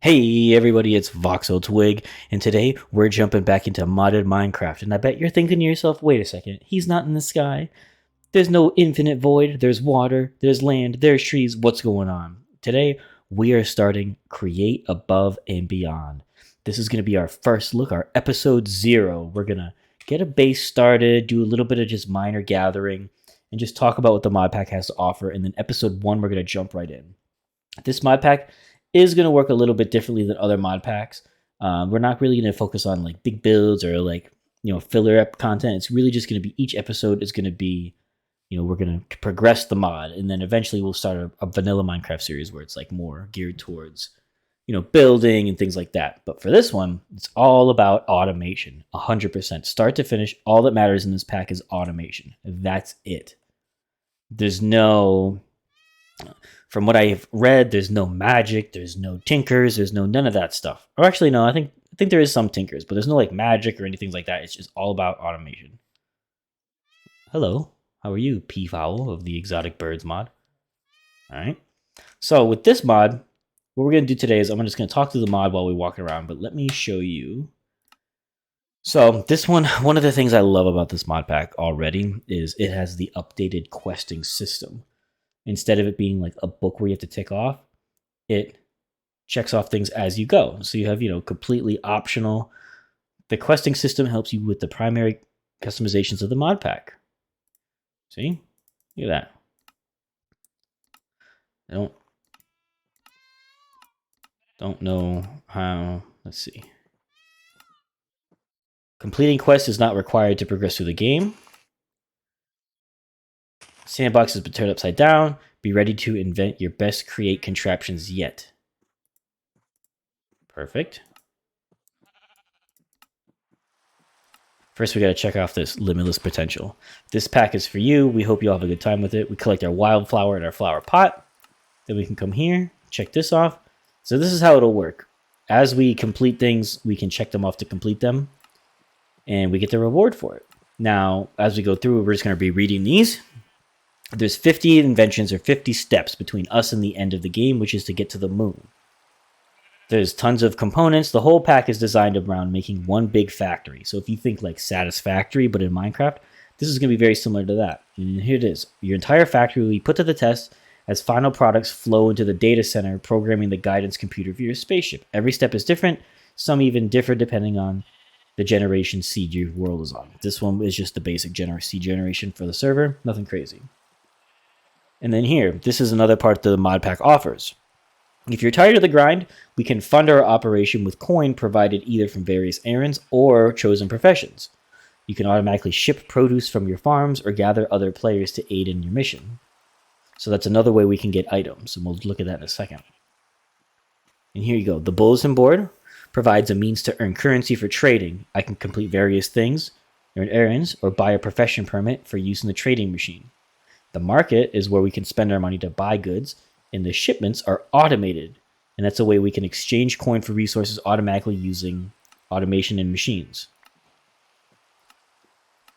Hey everybody, it's Voxel Twig, and today we're jumping back into modded Minecraft. And I bet you're thinking to yourself, wait a second, he's not in the sky. There's no infinite void, there's water, there's land, there's trees. What's going on? Today we are starting Create Above and Beyond. This is going to be our first look, our episode 0. We're going to get a base started, do a little bit of just minor gathering, and just talk about what the mod pack has to offer. And then episode 1, we're going to jump right in. This mod pack is going to work a little bit differently than other mod packs. We're not really going to focus on like big builds or like filler up content. It's really just going to be each episode is going to be we're going to progress the mod, and then eventually we'll start a vanilla Minecraft series where it's like more geared towards building and things like that. But for this one, it's all about automation, 100% start to finish. All that matters in this pack is automation. That's it. There's no From what I've read, there's no magic, there's no tinkers, there's none of that stuff. Or actually, no, I think there is some tinkers, but there's no like magic or anything like that. It's just all about automation. Hello, how are you, Peafowl of the Exotic Birds mod? All right. So with this mod, what we're going to do today is I'm just going to talk through the mod while we walk around, but let me show you. So this one of the things I love about this mod pack already is it has the updated questing system. Instead of it being like a book where you have to tick off, it checks off things as you go. So you have, completely optional. The questing system helps you with the primary customizations of the mod pack. See? Look at that. I don't know how. Let's see. Completing quests is not required to progress through the game. Sandbox has been turned upside down. Be ready to invent your best create contraptions yet. Perfect. First, we got to check off this limitless potential. This pack is for you. We hope you all have a good time with it. We collect our wildflower in our flower pot. Then we can come here, check this off. So this is how it'll work. As we complete things, we can check them off to complete them. And we get the reward for it. Now, as we go through, we're just going to be reading these. There's 50 inventions or 50 steps between us and the end of the game, which is to get to the moon. There's tons of components. The whole pack is designed around making one big factory. So if you think like Satisfactory, but in Minecraft, this is going to be very similar to that. And here it is. Your entire factory will be put to the test as final products flow into the data center, programming the guidance computer for your spaceship. Every step is different. Some even differ depending on the generation seed your world is on. This one is just the basic seed generation for the server. Nothing crazy. And then here, this is another part that the mod pack offers. If you're tired of the grind, we can fund our operation with coin provided either from various errands or chosen professions. You can automatically ship produce from your farms or gather other players to aid in your mission. So that's another way we can get items, and we'll look at that in a second. And here you go. The bulletin board provides a means to earn currency for trading. I can complete various things, earn errands, or buy a profession permit for use in the trading machine. The market is where we can spend our money to buy goods, and the shipments are automated. And that's a way we can exchange coin for resources automatically using automation and machines.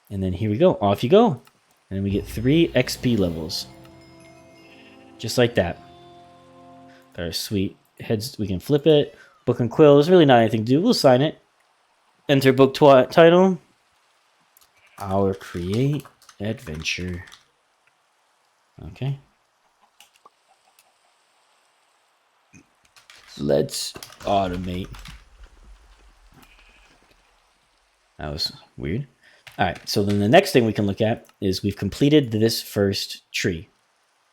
And then here we go. Off you go. And then we get 3 XP levels. Just like that. Got our sweet heads. We can flip it. Book and quill. There's really not anything to do. We'll sign it. Enter book title. Our create adventure. Okay. Let's automate. That was weird. All right, so then the next thing we can look at is we've completed this first tree.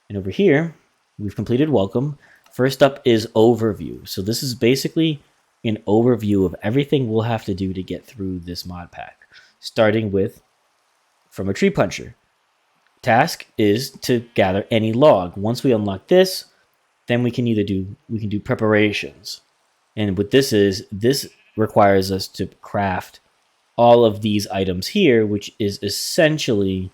And over here, we've completed welcome. First up is overview. So this is basically an overview of everything we'll have to do to get through this mod pack. Starting with from a tree puncher. Task is to gather any log. Once we unlock this, then we can do preparations. And what this requires us to craft all of these items here, which is essentially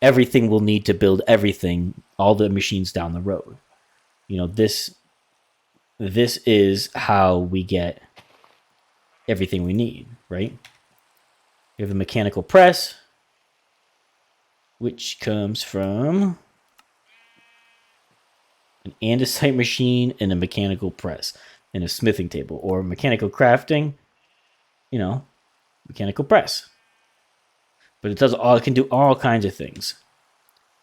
everything we'll need to build everything, all the machines down the road. This is how we get everything we need, right? We have a mechanical press, which comes from an andesite machine and a mechanical press. in a smithing table, or mechanical crafting, mechanical press. But it can do all kinds of things.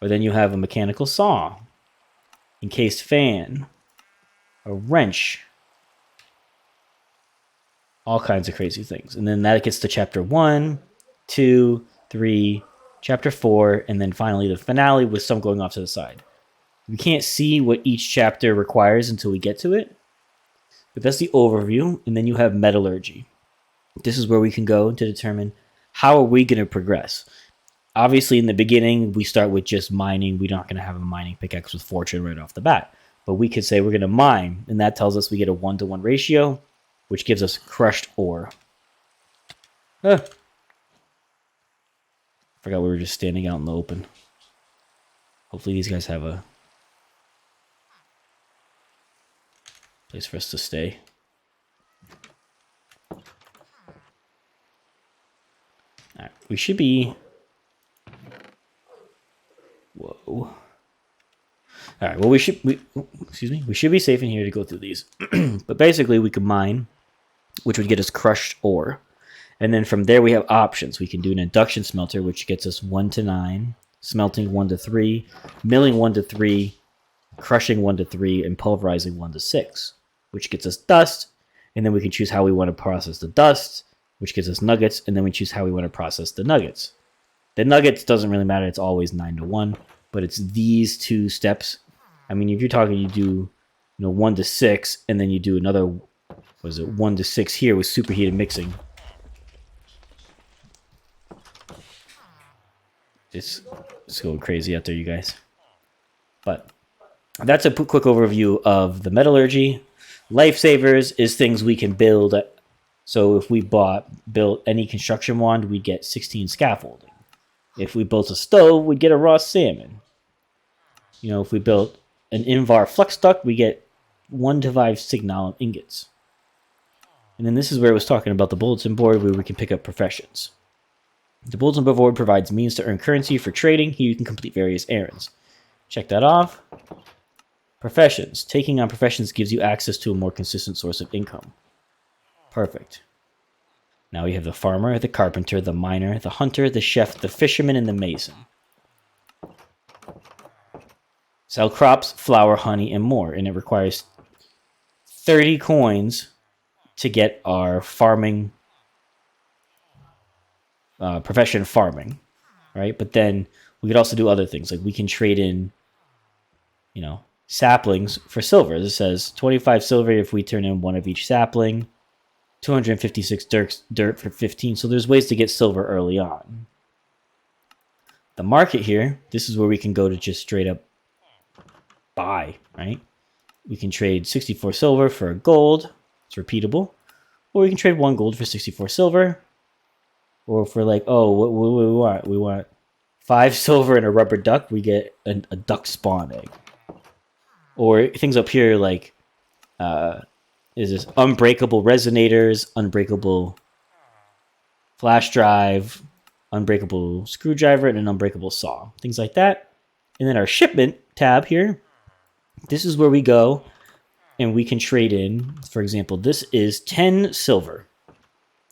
Or then you have a mechanical saw, encased fan, a wrench, all kinds of crazy things. And then that gets to chapter 1, 2, 3, chapter 4, and then finally the finale with some going off to the side. We can't see what each chapter requires until we get to it, but that's the overview. And then you have metallurgy. This is where we can go to determine how are we going to progress. Obviously, in the beginning, we start with just mining. We're not going to have a mining pickaxe with fortune right off the bat. But we could say we're going to mine, and that tells us we get a 1-to-1 ratio, which gives us crushed ore. Forgot we were just standing out in the open. Hopefully these guys have a place for us to stay. Alright, we should be... Whoa. Alright, well we should be safe in here to go through these. But basically we could mine, which would get us crushed ore. And then from there we have options. We can do an induction smelter, which gets us 1-to-9, smelting 1-to-3, milling 1-to-3, crushing 1-to-3, and pulverizing 1-to-6, which gets us dust. And then we can choose how we want to process the dust, which gives us nuggets, and then we choose how we want to process the nuggets. The nuggets doesn't really matter, it's always 9-to-1, but it's these two steps. I mean, if you're talking, you do 1-to-6, and then you do another, 1-to-6 here with superheated mixing. It's going crazy out there, you guys. But that's a quick overview of the metallurgy. Lifesavers is things we can build. So if we built any construction wand, we'd get 16 scaffolding. If we built a stove, we'd get a raw salmon. If we built an Invar flux duct, we get 1-to-5 signal ingots. And then this is where it was talking about the bulletin board, where we can pick up professions. The bulletin board provides means to earn currency for trading. Here you can complete various errands. Check that off. Professions. Taking on professions gives you access to a more consistent source of income. Perfect. Now we have the farmer, the carpenter, the miner, the hunter, the chef, the fisherman, and the mason. Sell crops, flour, honey, and more. And it requires 30 coins to get our farming profession farming, right? But then we could also do other things. Like we can trade in, saplings for silver. This says 25 silver if we turn in one of each sapling, 256 dirt for 15. So there's ways to get silver early on. The market here, this is where we can go to just straight up buy, right? We can trade 64 silver for a gold. It's repeatable. Or we can trade 1 gold for 64 silver. Or if we're like, what we want? We want 5 silver and a rubber duck. We get a duck spawn egg. Or things up here like, is this unbreakable resonators, unbreakable flash drive, unbreakable screwdriver, and an unbreakable saw. Things like that. And then our shipment tab here, this is where we go and we can trade in. For example, this is 10 silver.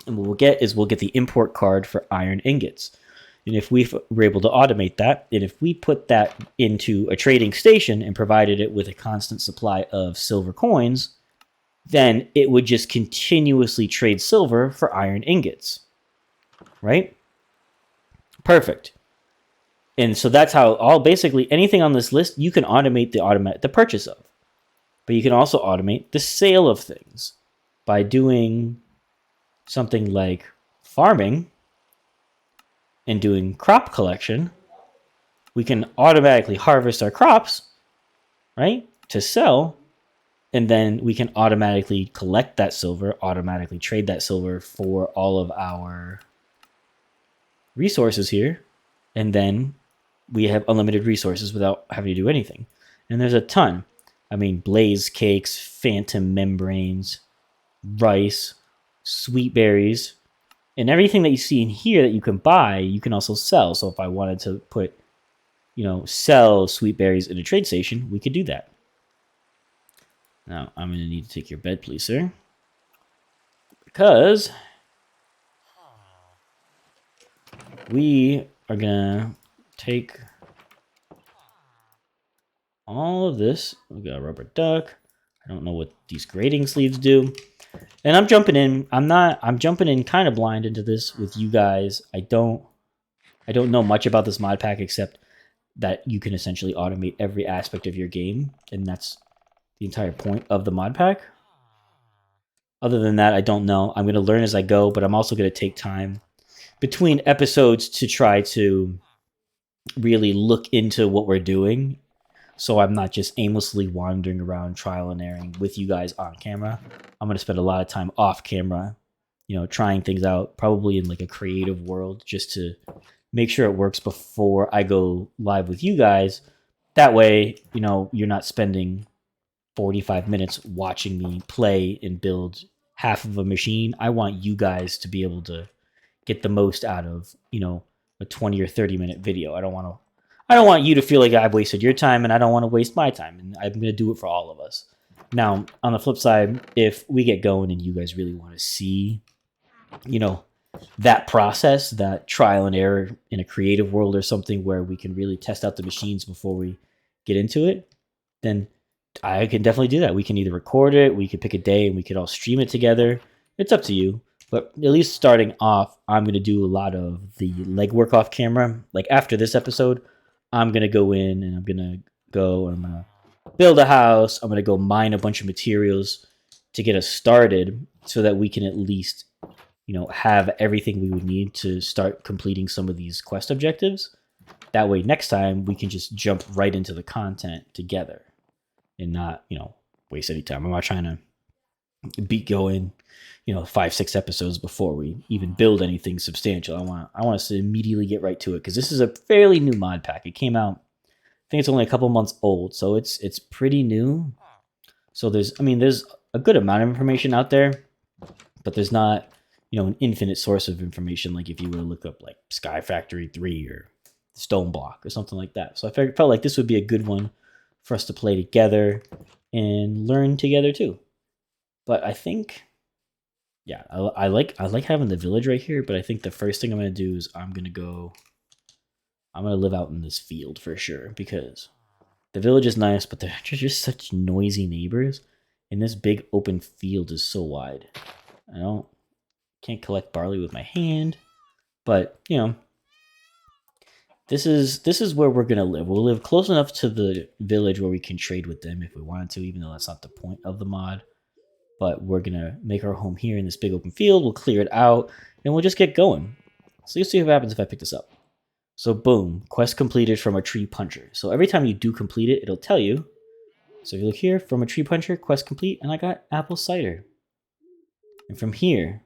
And what we'll get is we'll get the import card for iron ingots. And if we were able to automate that, and if we put that into a trading station and provided it with a constant supply of silver coins, then it would just continuously trade silver for iron ingots. Right? Perfect. And so that's how basically anything on this list you can automate the purchase of. But you can also automate the sale of things by doing something like farming and doing crop collection. We can automatically harvest our crops, right, to sell, and then we can automatically collect that silver, automatically trade that silver for all of our resources here, and then we have unlimited resources without having to do anything. And there's a ton. I mean, blaze cakes, phantom membranes, rice, sweet berries, and everything that you see in here that you can buy, you can also sell. So if I wanted to put, sell sweet berries in a trade station, we could do that. Now, I'm going to need to take your bed, please, sir. Because we are going to take all of this. We got a rubber duck. I don't know what these grading sleeves do. And I'm jumping in. I'm jumping in kind of blind into this with you guys. I don't know much about this mod pack except that you can essentially automate every aspect of your game, and that's the entire point of the mod pack. Other than that, I don't know. I'm going to learn as I go, but I'm also going to take time between episodes to try to really look into what we're doing, so I'm not just aimlessly wandering around trial and erroring with you guys on camera. I'm going to spend a lot of time off camera, trying things out, probably in like a creative world, just to make sure it works before I go live with you guys. That way, you're not spending 45 minutes watching me play and build half of a machine. I want you guys to be able to get the most out of, a 20 or 30-minute video. I don't want you to feel like I've wasted your time, and I don't want to waste my time, and I'm going to do it for all of us. Now, on the flip side, if we get going and you guys really want to see, that process, that trial and error in a creative world or something where we can really test out the machines before we get into it, then I can definitely do that. We can either record it, we could pick a day, and we could all stream it together. It's up to you. But at least starting off, I'm going to do a lot of the legwork off camera. Like after this episode, I'm going to go in and I'm going to build a house. I'm going to go mine a bunch of materials to get us started so that we can at least, have everything we would need to start completing some of these quest objectives. That way, next time, we can just jump right into the content together and not, waste any time. I'm not trying to be going, 5-6 episodes before we even build anything substantial. I want us to immediately get right to it because this is a fairly new mod pack. It came out, I think it's only a couple months old, so it's pretty new. So there's a good amount of information out there, but there's not, an infinite source of information like if you were to look up like Sky Factory 3 or Stone Block or something like that. So I felt like this would be a good one for us to play together and learn together too. But I think, yeah, I like having the village right here, but I think the first thing I'm going to do is I'm going to live out in this field for sure, because the village is nice, but they're just such noisy neighbors, and this big open field is so wide. Can't collect barley with my hand, but this is where we're gonna live. We'll live close enough to the village where we can trade with them if we wanted to, even though that's not the point of the mod. But we're gonna make our home here in this big open field. We'll clear it out, and we'll just get going. So you'll see what happens if I pick this up. So boom, quest completed from a tree puncher. So every time you do complete it, it'll tell you. So if you look here, from a tree puncher, quest complete, and I got apple cider. And from here,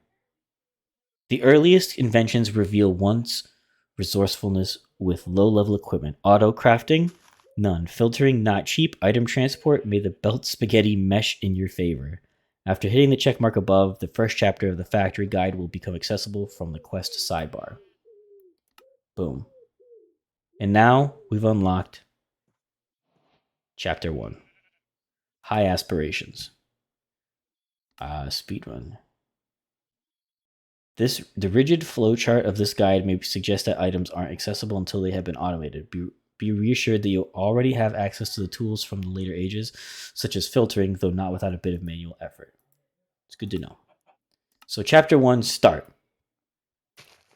the earliest inventions reveal one's resourcefulness with low-level equipment. Auto crafting, none. Filtering, not cheap. Item transport, may the belt spaghetti mesh in your favor. After hitting the check mark above, the first chapter of the factory guide will become accessible from the quest sidebar. Boom. And now we've unlocked Chapter 1. High aspirations. Speedrun. The rigid flowchart of this guide may suggest that items aren't accessible until they have been automated. Be reassured that you'll already have access to the tools from the later ages, such as filtering, though not without a bit of manual effort. It's good to know. So Chapter 1, start.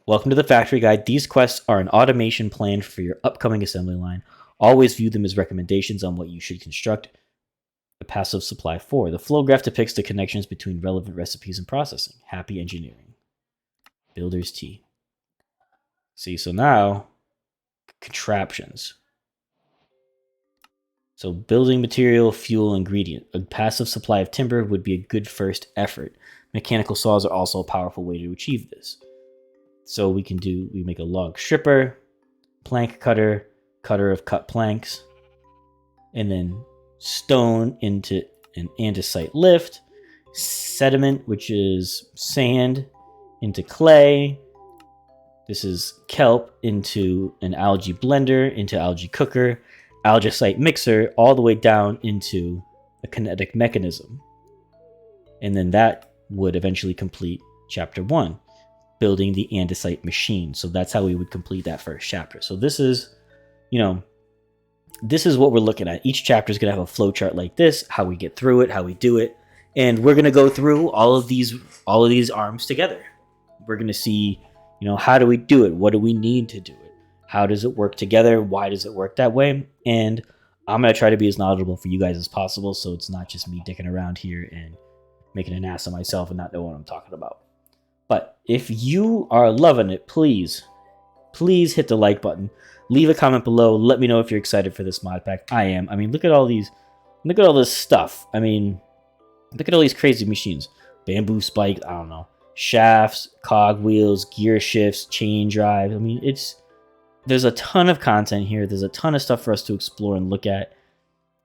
Welcome to the factory guide. These quests are an automation plan for your upcoming assembly line. Always view them as recommendations on what you should construct a passive supply for. The flow graph depicts the connections between relevant recipes and processing. Happy engineering. Builder's tea. See, so now, contraptions. So building material, fuel, ingredient. A passive supply of timber would be a good first effort. Mechanical saws are also a powerful way to achieve this. So we make a log stripper, plank cutter, cutter of cut planks, and then stone into an andesite lift, sediment, which is sand, into clay. This is kelp into an algae blender, into algae cooker, algicite mixer, all the way down into a kinetic mechanism. And then that would eventually complete chapter 1, building the andesite machine. So that's how we would complete that first chapter. So this is, this is what we're looking at. Each chapter is going to have a flow chart like this, how we get through it, how we do it. And we're going to go through all of these arms together. We're going to see, how do we do it? What do we need to do it? How does it work together? Why does it work that way? And I'm going to try to be as knowledgeable for you guys as possible, so it's not just me dicking around here and making an ass of myself and not know what I'm talking about. But if you are loving it, please hit the like button. Leave a comment below. Let me know if you're excited for this mod pack. I am. I mean, look at all this stuff. I mean, look at all these crazy machines. Bamboo spike, I don't know. Shafts, cog wheels, gear shifts, chain drive. I mean, there's a ton of content here. There's a ton of stuff for us to explore and look at.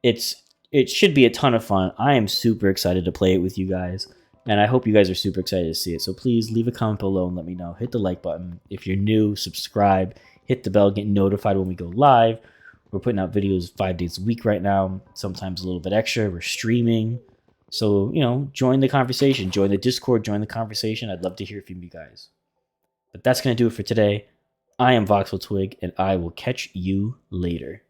It should be a ton of fun. I am super excited to play it with you guys. And I hope you guys are super excited to see it. So please leave a comment below and let me know. Hit the like button. If you're new, subscribe. Hit the bell. Get notified when we go live. We're putting out videos 5 days a week right now. Sometimes a little bit extra. We're streaming. So, join the conversation. Join the Discord. Join the conversation. I'd love to hear from you guys. But that's going to do it for today. I am Voxel Twig, and I will catch you later.